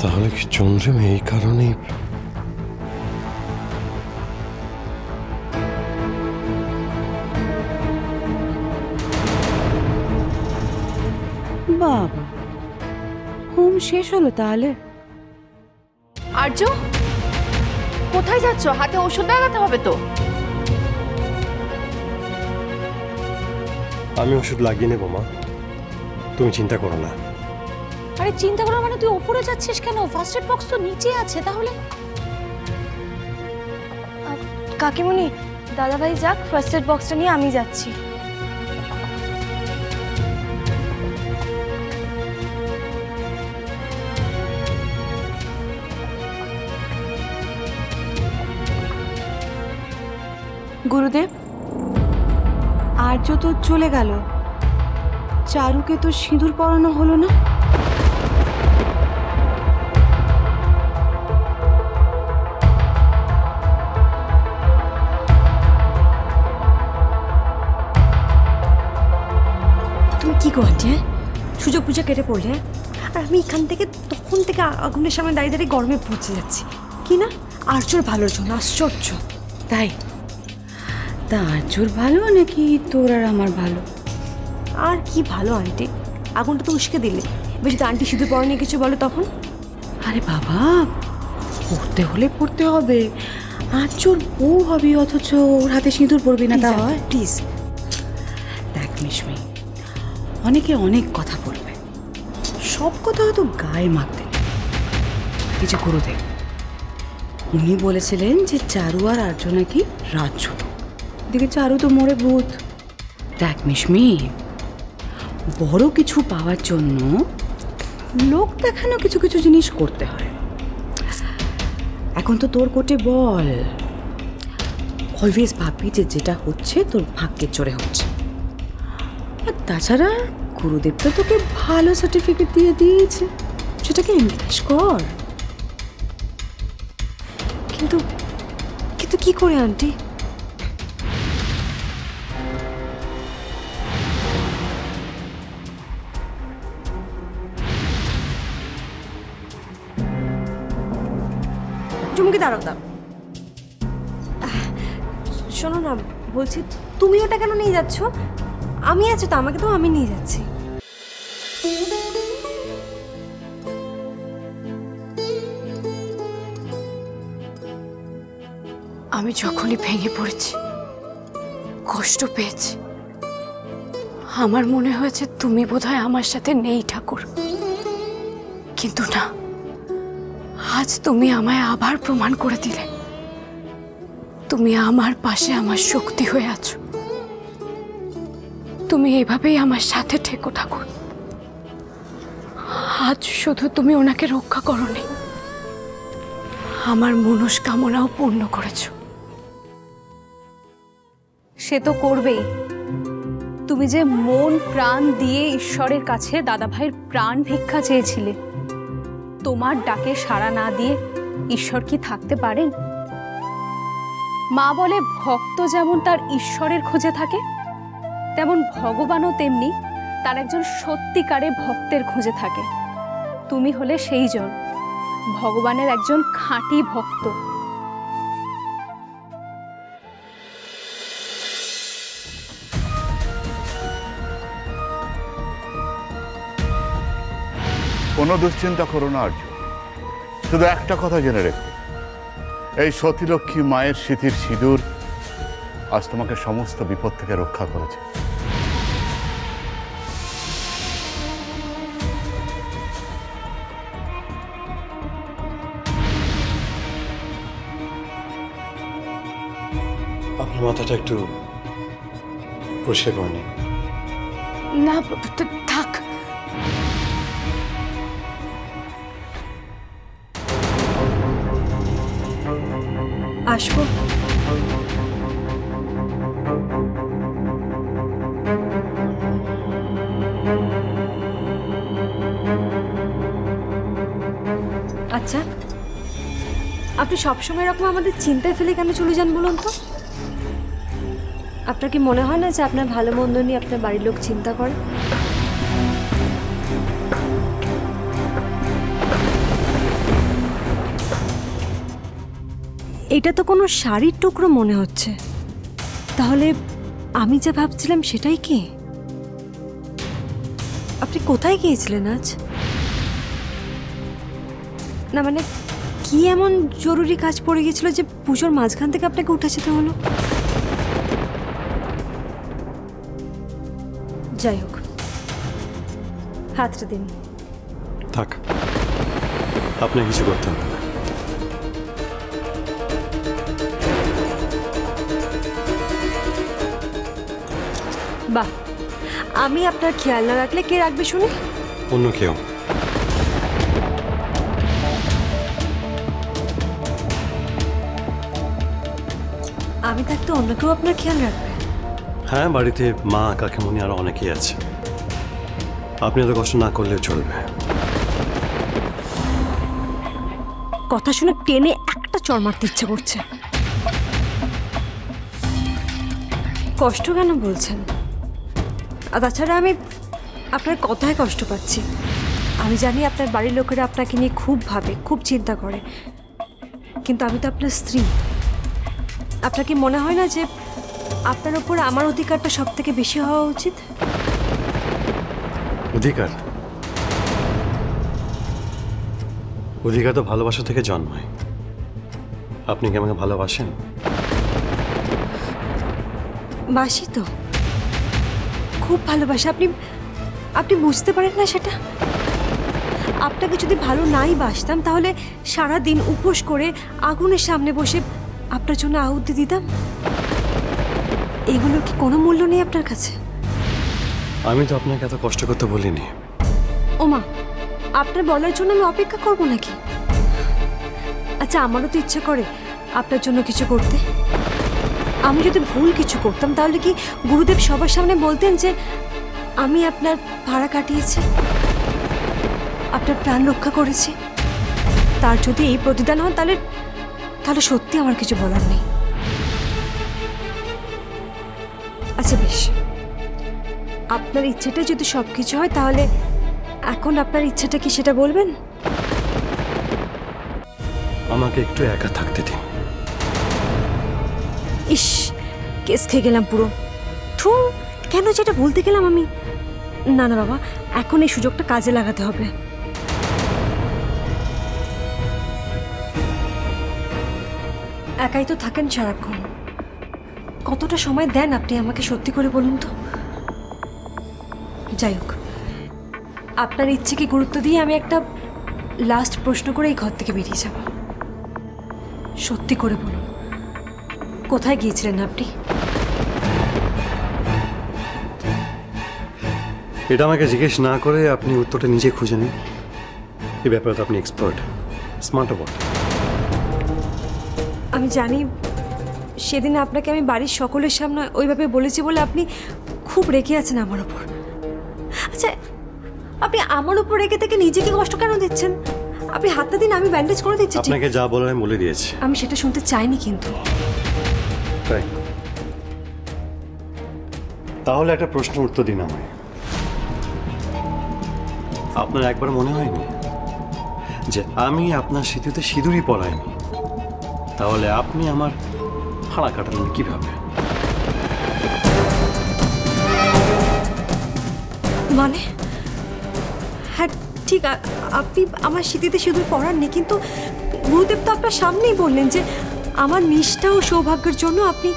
তাহলে কি চন্দ্রিমা এই কারণেই? বাবা, হোম শেষ হলো তাহলে? আর্য, কোথায় যাচ্ছ? হাতে ওষুধ লাগাতে হবে তো। আমি ওষুধ লাগিয়ে নেবো মা, তুমি চিন্তা করো না। আরে চিন্তা করো মানে তুই উপরে যাচ্ছিস কেন? ফার্স্ট এড বক্স তো নিচে আছে। তাহলে কাকিমুনি, দাদাভাই যাক, ফার্স্ট এড বক্সটা নিয়ে আমি যাচ্ছি। গুরুদেব, আর্য তো চলে গেল, চারুকে তো সিঁদুর পরানো হলো না। তুমি কি করছে? সুযোগ বুঝে কেটে পড়লে, আর আমি এখান থেকে তখন থেকে আগুনের সামনে দাঁড়িয়ে দাঁড়িয়ে গরমে পড়ছে যাচ্ছি কি না। আর্যর ভালোর জন্য। আশ্চর্য। তাই? তা আর্যর ভালো নাকি তোর আর আমার ভালো? আর কি ভালো আন্টি, আগুনটা তো উস্কে দিলে। এবার যদি আন্টি শুধু পড়া নিয়ে কিছু বলো তখন? আরে বাবা, পড়তে হলে পড়তে হবে। আর্যর বউ হবি অথচ ওর হাতে সিঁদুর পড়বি না, তা হয়? প্লিজ দেখ মিশমি, অনেকে অনেক কথা বলবে, সব কথা হয়তো গায়ে মাখতে নেই। এই যে গুরুদেব, উনি বলেছিলেন যে চারু আর আর্য নাকি রাজ্য লোক। এদিকে চারু তো মরে ভূত। দেখ মিশমি, বড় কিছু পাওয়ার জন্য লোক দেখানো কিছু কিছু জিনিস করতে হয়। এখন তো তোর কোটে বল, অলওয়েজ ভাববি যে যেটা হচ্ছে তোর ভাগ্যের চড়ে হচ্ছে। আর তাছাড়া গুরুদেব তো তোকে ভালো সার্টিফিকেট দিয়ে দিয়েছে, সেটাকে এনকারেজ কর। কিন্তু কিন্তু কি করে আন্টি? চুমকি দাঁড়াও, দাও। শোনো না, বলছি তুমি ওটা কেন নিয়ে যাচ্ছ? আমি আছি তো, আমাকে তো আমি নিয়ে যাচ্ছি। আমি যখনই ভেঙে পড়েছি, কষ্ট পেয়েছি, আমার মনে হয়েছে তুমি বোধহয় আমার সাথে নেই ঠাকুর। কিন্তু না, আজ তুমি আমায় আবার প্রমাণ করে দিলে তুমি আমার পাশে, আমার শক্তি হয়ে আছো। তুমি এইভাবেই আমার সাথে থেকো ঠাকুর। আজ শুধু তুমি ওনাকে রক্ষা করোনি, আমার মনস্কামনাও পূর্ণ করেছো। সে তো করবেই। তুমি যে মন প্রাণ দিয়ে ঈশ্বরের কাছে দাদাভাইয়ের প্রাণ ভিক্ষা চেয়েছিলে, তোমার ডাকে সাড়া না দিয়ে ঈশ্বর কি থাকতে পারেন? মা বলে ভক্ত যেমন তার ঈশ্বরের খোঁজে থাকে, তেমন ভগবানও তেমনি তার একজন সত্যিকারে ভক্তের খোঁজে থাকে। তুমি হলে সেই জন, ভগবানের একজন খাঁটি ভক্ত। কোনো দুশ্চিন্তা করো না আর্য, শুধু একটা কথা জেনে রেখো, এই সতীলক্ষ্মী মায়ের স্মৃতির সিঁদুর আজ তোমাকে সমস্ত বিপদ থেকে রক্ষা করেছে। আপনার মাথাটা একটু পরিষ্কার করে নিন। না থাক, আসবো। আচ্ছা, আপনি সবসময় এরকম আমাদের চিন্তায় ফেলে কেন চলে যান বলুন তো? আপনার কি মনে হয় না যে আপনার ভালো মন্দ নিয়ে আপনার বাড়ির লোক চিন্তা করে? এটা তো কোনো শাড়ির টুকরো মনে হচ্ছে। তাহলে আমি যা ভাবছিলাম সেটাই কি? আপনি কোথায় গিয়েছিলেন আজ? না মানে কি এমন জরুরি কাজ পড়ে গিয়েছিল যে পুজোর মাঝখান থেকে আপনাকে উঠে যেতে হলো? যাই হোক, হাতটা দিন। থাক, আপনি কিছু করতে হবে না। বাহ, আমি আপনার খেয়াল না রাখলে কে রাখবে শুনে? অন্য কেউ। আমি থাকতে অন্য কেউ আপনার খেয়াল রাখবে? হ্যাঁ, বাড়িতে মা, কাকিমণি আরো অনেকেই আছে। আপনি এত কষ্ট না করলেও চলবে। কথা শুনে টেনে একটা চড় মারতে ইচ্ছে করছে। কষ্ট কেন বলছেন? আর তাছাড়া আমি আপনার কথায় কষ্ট পাচ্ছি। আমি জানি আপনার বাড়ির লোকেরা আপনাকে নিয়ে খুব ভাবে, খুব চিন্তা করে, কিন্তু আমি তো আপনার স্ত্রী। আপনার কি মনে হয় না যে আপনার ওপর আমার অধিকারটা সব থেকে বেশি হওয়া উচিত? অধিকার? অধিকার তো ভালোবাসা থেকে জন্মায়। আপনি কি আমাকে ভালোবাসেন? বাসি তো, খুব ভালোবাসি। আপনি আপনি বুঝতে পারেন না সেটা? আপনাকে যদি ভালো নাই বাসতাম তাহলে সারা দিন উপোস করে আগুনের সামনে বসে আপনার জন্য আহুতি দিতাম। এগুলোর কি কোনো মূল্য নেই আপনার কাছে? আমি তো আপনাকে এত কষ্ট করতে বলিনি। ওমা, আপনার বলার জন্য আমি অপেক্ষা করব নাকি? আচ্ছা, আমারও তো ইচ্ছে করে আপনার জন্য কিছু করতে। আমি যদি ভুল কিছু করতাম তাহলে কি গুরুদেব সবার সামনে বলতেন যে আমি আপনার ভাড়া কাটিয়েছি, আপনার প্রাণ রক্ষা করেছি? তার যদি এই প্রতিদান হন তাহলে তাহলে সত্যি আমার কিছু বলার নেই। আচ্ছা বেশ, আপনার ইচ্ছেটা যদি সব কিছু হয় তাহলে এখন আপনার ইচ্ছেটা কি সেটা বলবেন? আমাকে একটু একা থাকতে দিন। ইস, কেস খেয়ে গেলাম পুরো। থু, কেন যেটা বলতে গেলাম আমি। না না বাবা, এখন এই সুযোগটা কাজে লাগাতে হবে। একাই তো থাকেন সারাক্ষণ, কতটা সময় দেন আপনি আমাকে সত্যি করে বলুন তো? যাই হোক, আপনার ইচ্ছেকে গুরুত্ব দিয়ে আমি একটা লাস্ট প্রশ্ন করে এই ঘর থেকে বেরিয়ে যাব। সত্যি করে বলুন, কোথায় গিয়েছিলেন আপনি? এটা আমাকে জিজ্ঞেস না করে আপনি উত্তরটা নিজে খুঁজে নিন। এই ব্যাপারে তো আপনি এক্সপার্ট, স্মার্ট বট। আমি জানি সেদিন আপনাকে আমি বাড়ির সকলের সামনে ওইভাবে বলেছি বলে আপনি খুব রেগে আছেন আমার ওপর। আচ্ছা, আপনি আমার উপর রেগে থেকে নিজেকে কষ্ট কেন দিচ্ছেন? আপনি হাতটা দিন, আমি ব্যান্ডেজ করে দিচ্ছি। আপনাকে যা বলার আমি বলে দিয়েছি। আমি সেটা শুনতে চাইনি কিন্তু। তাই তাহলে একটা প্রশ্নের উত্তর দিন আমায়। আপনার একবার মনে হয়নি যে আমি আপনার স্মৃতিতে সিঁদুরই পরাইনি? তাহলে আপনি আমার ভাড়া কাটালেন কিভাবে? মানে হ্যাঁ ঠিক, আপনি আমার স্মৃতিতে সিঁদুর পরাননি, কিন্তু গুরুদেব তো আপনার সামনেই বললেন যে আমার নিষ্ঠা ও সৌভাগ্যের জন্য আপনি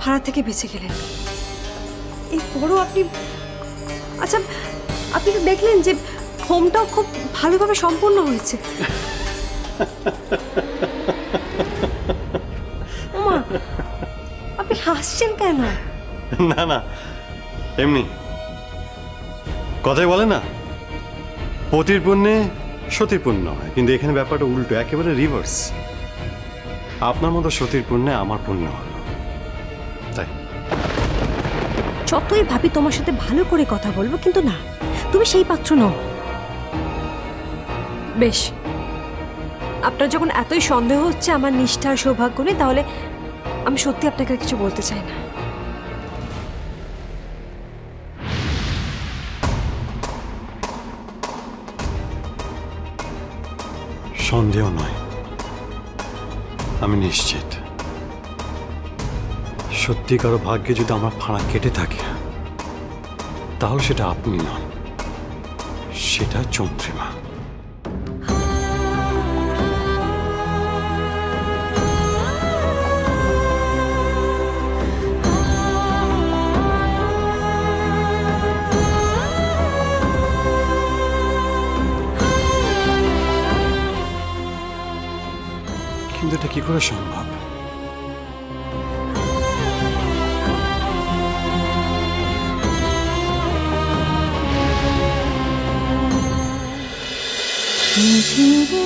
ভাড়া থেকে বেঁচে গেলেন। এরপরও আপনি, আচ্ছা আপনি তো দেখলেন যে হোমটাও খুব ভালোভাবে সম্পন্ন হয়েছে। মা, আপনি হাসছেন কেন? না না, এমনি কথাই বলে না, পতির পুণ্যে সতীর পুণ্য হয়, কিন্তু এখানে ব্যাপারটা উল্টো, একেবারে রিভার্স। আপনার মতো সতীর পুণ্যে আমার পুণ্য হলো, তাই। যতই ভাবি তোমার সাথে ভালো করে কথা বলবো, কিন্তু না, তুমি সেই পাত্র নও। বেশ, আপনার যখন এতই সন্দেহ হচ্ছে আমার নিষ্ঠা আর সৌভাগ্য নেই, তাহলে আমি সত্যি আপনাকে আর কিছু বলতে চাই না। সন্দেহ নয়, আমি নিশ্চিত সত্যিকার ভাগ্যে যদি আমার ফাঁড়া কেটে থাকে তাহলে সেটা আপনি নন, সেটা চন্দ্রিমা। কিন্তু এটা কি করে সম্ভব? ঝিরে